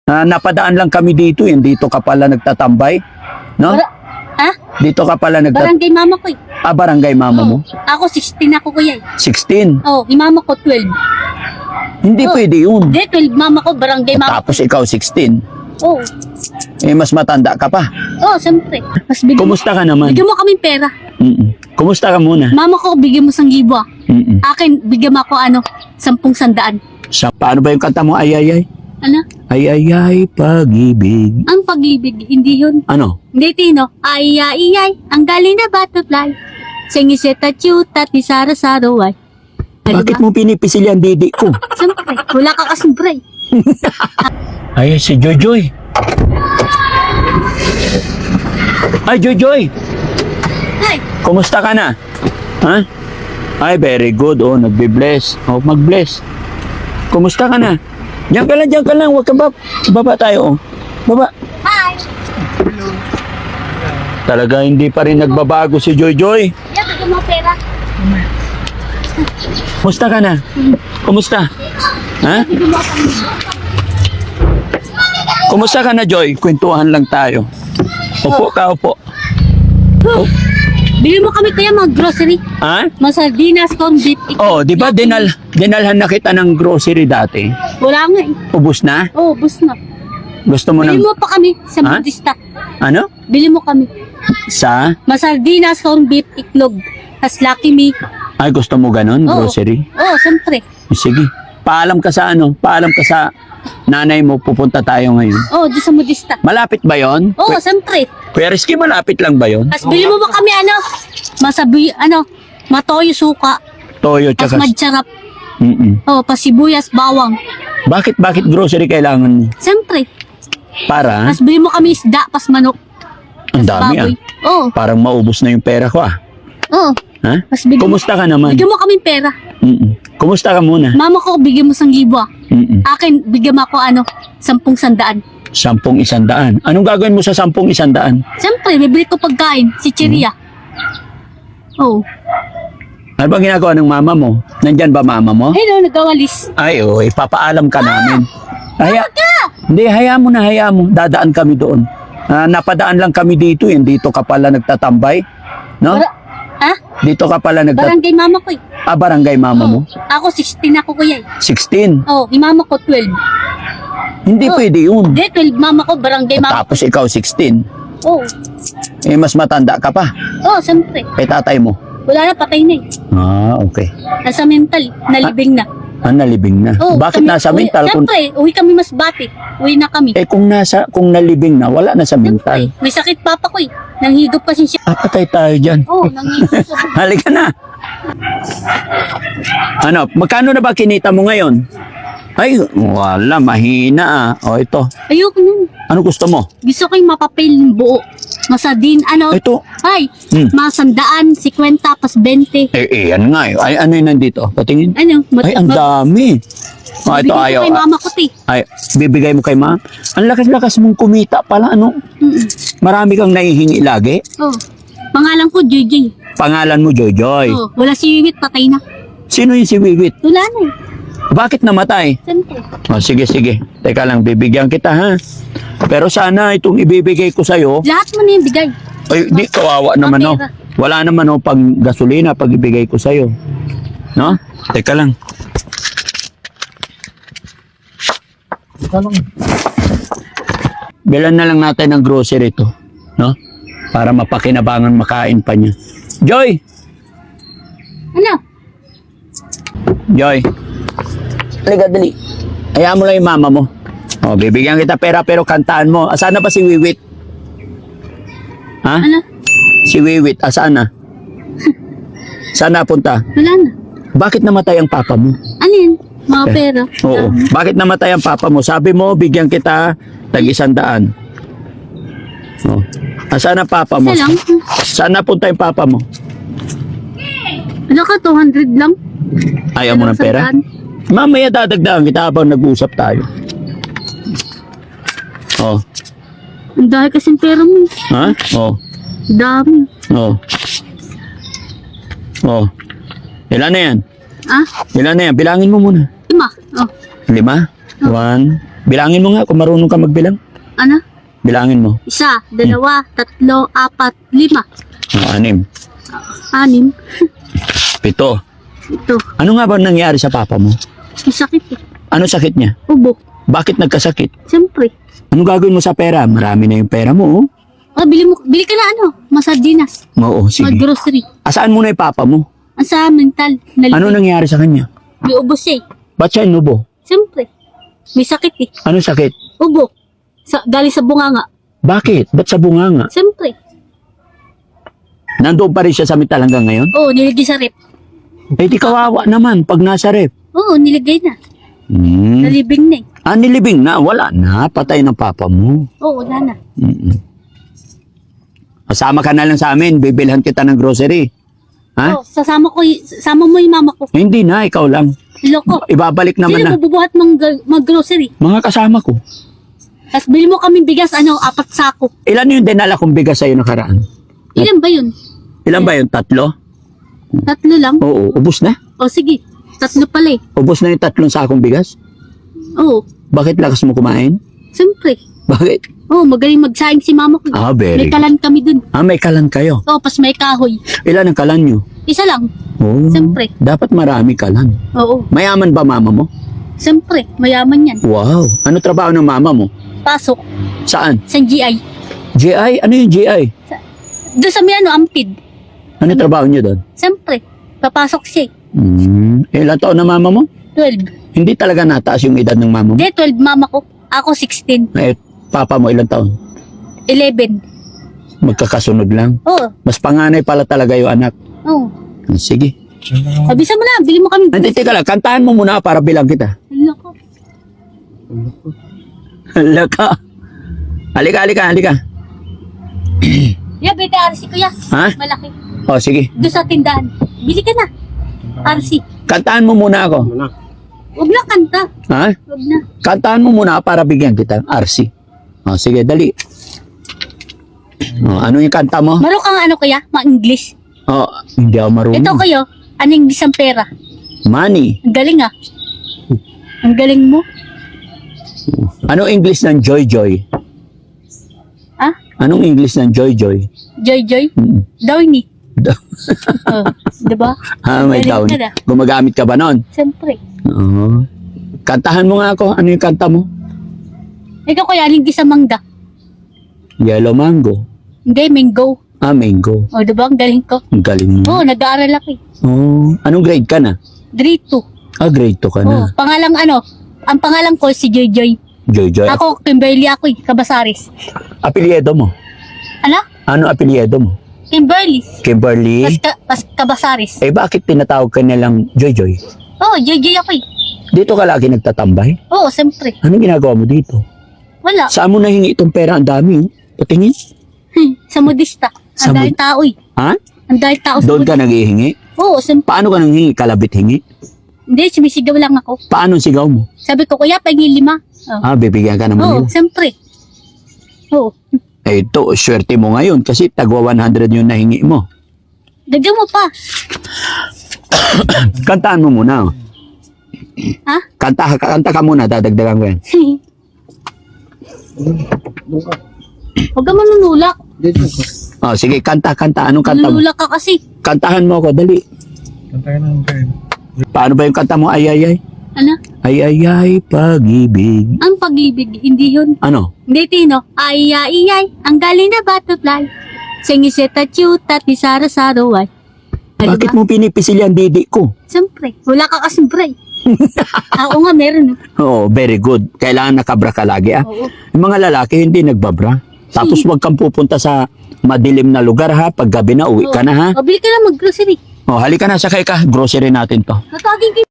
Napadaan lang kami dito, dito ka pala nagtatambay, no? Ha? Dito ka pala Barangay mama ko eh. barangay mama mo? Ako 16 ako kuya eh. 16. Oh, yung mama ko 12. Hindi pwede yun. Hindi, 12 mama ko, barangay mama. Tapos ikaw 16. Oh. Mas matanda ka pa. Oh, siyempre. Mas bigyan Kumusta ka naman? Bigyan mo kaming pera. Kumusta ka muna? Mama ko, bigyan mo 1,000 ah. Akin, bigyan mo ako 10,100. Paano ba yung kanta mo? Ay, ay, ay. Ano? Ay, ay, ay, pag-ibig. Ang pag-ibig, hindi yun. Ano? Hindi, Tino. Ay, ay, ay, ang galing na butterfly. Singiseta chuta, ti sara-saraway. Bakit mo pinipisil yan, didi ko? Siyempre, wala ka kasing break. Ay, si Jojoy. Ay, Jojoy. Ay, Kumusta ka na? Ha? Ay, very good. Oh, nagbe-bless. Oh, mag-bless. Kumusta ka na? Diyan ka lang, diyan ka lang. Huwag ka ba? Baba tayo, oh. Baba. hi. Talaga hindi pa rin nagbabago si Jojoy. Yan, bigyan mo pera. Kumusta ka na? Kumusta? Ha? Bigyan mo ako. Kumusta ka na, Joy? Kwentuhan lang tayo. Upo ka, upo. Oh. Bili mo kami kaya mga grocery. Ha? Mga sardinas, corned beef. Oh, di ba dinalhan na kita ng grocery dati? Wala nga eh. Ubus na? Oh, bus na. Gusto mo Bili ng... mo pa kami sa Ha? Budista. Ano? Bili mo kami. Sa? Mga sardinas, corned beef, itlog. Tas Lucky Me. Ay, gusto mo ganon? Oo. Grocery? Oh, siyempre. Sige. Paalam ka sa ano? Paalam ka sa nanay mo. Pupunta tayo ngayon. Oh, di sa Modista. Malapit ba yon? Oh, siyempre. Kuya Rizky, malapit lang ba yon? Tas bili mo ba kami masabi, matoyo suka. Toyo Tas tsaka... madsarap. Mm-mm. Oh, pasibuyas, bawang. Bakit grocery kailangan mo? Siyempre. Para? Tas bili mo kami isda, pas manok. Ang dami Baboy. Oh, Parang maubos na yung pera ko oh. Ha? Tas bigyan mo, Kumusta ka naman? bigyan mo kami pera. Kumusta ka muna? Mama ko, bigyan mo 1,000 ah. Akin, bigyan mo ako 10,100. 10,100. Anong gagawin mo sa 10,100? Siyempre, bibili ko pagkain, si Chiria. Oh. Ano ba ginagawa ng mama mo? Nandyan ba mama mo? Hello, nagawalis. Ay, ipapaalam ka namin. Hindi, hayaan mo na, hayaan mo. Dadaan kami doon. Napadaan lang kami dito, dito ka pala nagtatambay. No? Ha? Dito ka pala Barangay mama ko eh. barangay mama mo? Ako 16 ako kuya eh. 16. Oh, yung mama ko 12. Hindi pwede yun. Hindi, 12 mama ko, barangay mama. Tapos ikaw 16. Oh. Mas matanda ka pa. Oh, siyempre. Kay tatay mo. Wala na, patay na eh. Okay. Nasa mental, nalibing na. Nalibing na. Oh, Bakit nasa mental? Siyempre, uwi kami Masbate. Uwi na kami. Kung nalibing na, wala na sa mental. Siyempre, may sakit papa ko eh. Nanghigop kasi siya. Patay tayo dyan. Oh, nanghigop siya. Halika na. Magkano na ba kinita mo ngayon? Ay, wala, mahina ito. Ayoko nun. Ano gusto mo? Gusto ko yung mapapel ng buo. Masadin, Ito. Ay, masandaan, 50, pas 20. Yan nga eh. Ay, ano yun nandito? Patingin. Ay, ang dami. Ito Bibigyan ko ayaw. kay mama ko, ti. Ay, bibigay mo kay ma'am. Ang lakas-lakas mong kumita pala, Marami kang nahihingi lagi. Oh. Pangalan ko, JJ. Pangalan mo, Jojoy. Oh, wala si Wiwit, patay na. Sino yung si Wiwit? Wala na eh. Bakit namatay? Siyempre. Sige. Teka lang, bibigyan kita, ha? Pero sana itong ibibigay ko sa'yo, Lahat mo na yung bigay. ay, di kawawa naman, no? pera. Wala naman, no, pag gasolina, pag ibigay ko sa'yo. No? Teka lang. Bilan na lang natin ng grocery to, no? Para mapakinabangan makain pa niya. Joy! Ano? Joy! Halika, dali. Hayaan mo lang yung mama mo. Bibigyan kita pera pero kantaan mo. Asaan na ba si Wiwit? Ha? Ano? Si Wiwit, asaan na? Saan napunta? Wala na. Bakit namatay ang papa mo? Ano yun? Mga pera. Oo. Bakit namatay ang papa mo? Sabi mo, bigyan kita tag-100. Asaan ang papa mo? Isa lang. Saan napunta yung papa mo? Ano ka, 200 lang? Ayaw mo ng pera? Sandaan. Mamaya dadagdagan kita habang nag-uusap tayo. Ang dahil kasing pera mo. Ha? Dami. Ilan na yan? Ah? Ilan na yan? Bilangin mo muna. 5. Oh. 5? 1, Bilangin mo nga kung marunong ka magbilang. Ano? Bilangin mo. 1, 2, 3, 4, 5. 6, 6. 7. Ito. Ano nga ba nangyari sa papa mo? May sakit eh. Ano sakit niya? Ubo. Bakit nagkasakit? Siyempre. Ano gagawin mo sa pera? Marami na yung pera mo, oh. Bili ka na masardinas. Oo, sige. Mag-grocery. Asaan mo na yung papa mo? Ang sa mental. Ano nangyari sa kanya? May ubo siya eh. Ba't siya inubo? Siyempre. May sakit eh. Ano sakit? Ubo. Galing sa bunganga. Bakit? Ba't sa bunganga? Siyempre. Nandoon pa rin siya sa metal hanggang ngayon? Oo, nilagay sa rep. Eh di kawawa naman pag nasa rep. Oo, nilagay na. Nalibing na eh. Nilibing na. Wala na. Patay ng papa mo. Oo, wala na. Kasama ka na lang sa amin. Bibilhan kita ng grocery. Ha? Oo, sasama mo yung mama ko. Hindi na. Ikaw lang. Loko. Ibabalik naman Sino na. mabubuhat mag-grocery? Mga kasama ko. Tapos bili mo kaming bigas, 4 sako. Ilan yung dinala kong bigas sa'yo nakaraan? Ilan ba yun? Ilan ba yun? 3? 3 lang? Oo. Ubus na? O sige, 3 pala eh. Ubus na yung 3 sakong bigas? Oo, Bakit lakas mo kumain? siyempre. Bakit? Oo, magaling magsaing si mama ko. Very May kalan kami dun. May kalan kayo. Oo, pas may kahoy. Ilan ang kalan nyo? Isa lang. Oo. Siyempre. Dapat marami kalan. Oo, Mayaman ba mama mo? siyempre. Mayaman yan. Wow. Ano trabaho ng mama mo? Pasok. Saan? Sa GI. GI? Ano yung GI? Doon sa may Ampid. Ano trabaho niyo doon? Siyempre. Papasok siya eh. Ilan taon na mama mo? 12. Hindi talaga nataas yung edad ng mama mo? Hindi, 12 mama ko. Ako 16. Papa mo ilang taon? 11. Magkakasunod lang. Oo. Mas panganay pala talaga yung anak. Oo. Sige. Abisa mo na, bili mo kami. Hindi, teka lang. Kantahan mo muna para bilang kita. Loko. Hala ka. Halika. Yeah, bete RC ko ya. Ha? Malaki. O, sige. Doon sa tindahan. Bili ka na. RC. Kantahan mo muna ako. Huwag na kanta. Ha? Huwag na. Kantahan mo muna para bigyan kita. RC. O, sige, dali. O, ano yung kanta mo? Maro kang kuya? Ma-English. O, hindi ako marunong. Ito kayo, anong English ang pera? Money. Ang galing ah. Ang galing mo. Ano English ng Joy Joy? Ah? Anong English ng Joy Joy? Joy. Downy. Oh, diba? May Galing down. ka na. Gumagamit ka ba nun? Siyempre. Oo. Kantahan mo nga ako. Ano yung kanta mo? Ikaw kuya, anong English ang mangga? Yellow mango. Hindi, mango. Mango. Oh, diba? Ang galing ko. Ang galing mo. Oo, nag-aaral ako eh. Anong grade ka na? Grade 2. Grade 2 ka Oh, na. ang pangalan ko si Joy. Joy Joy. Ako, Kimberly ako eh, Cabasares. Apelyido mo? Ano? Ano apelyido mo? Kimberly. Kimberly? Pas Cabasares. Bakit tinatawag ka nilang Joy Joy? Oh, Joy ako eh. Dito ka lagi nagtatambay? Oo, siyempre. Anong ginagawa mo dito? Wala. Saan mo nahingi itong pera? Ang dami. Patingin? Sa modista. Sa Ang dahil tao eh. Ha? Ang dahil tao sa Doon ka modista. naghihingi? Oo, siyempre. Paano ka nanghingi? Kalabit hingi? Hindi, sumisigaw lang ako. Paano sigaw mo? Sabi ko, kuya, pahingin 5. Oh. Bibigyan ka naman Oo, nila. siyempre. Oo. Ito, swerte mo ngayon kasi tagwa 100 yung nahingi mo. Dagyan mo pa. Kantaan mo muna. Ha? Kanta ka muna, dadagdagan ko yan. Huwag ka manunulak. Sige, kanta. Anong kanta mo? Manunulak ka kasi. Kantahan mo ako, dali. Paano ba yung kanta mo? Ay. Ano? Ay, pag-ibig. Ang pag-ibig, hindi yun. Ano? Hindi, Tino. Ay, ang galing na butterfly. Singiseta chuta, tisara-saraway. Bakit mo pinipisil yan, didi ko? Siyempre, wala ka kasing bray. Ako nga, meron. Very good. Kailangan nakabra ka lagi, Oo. Yung mga lalaki, hindi nagbabra. Tapos wag kang pupunta sa madilim na lugar, ha? Pag gabi na, uwi ka na, ha? O, bili ka na mag-grocery. Halika na, sakay ka. Grocery natin to. Natagin ka.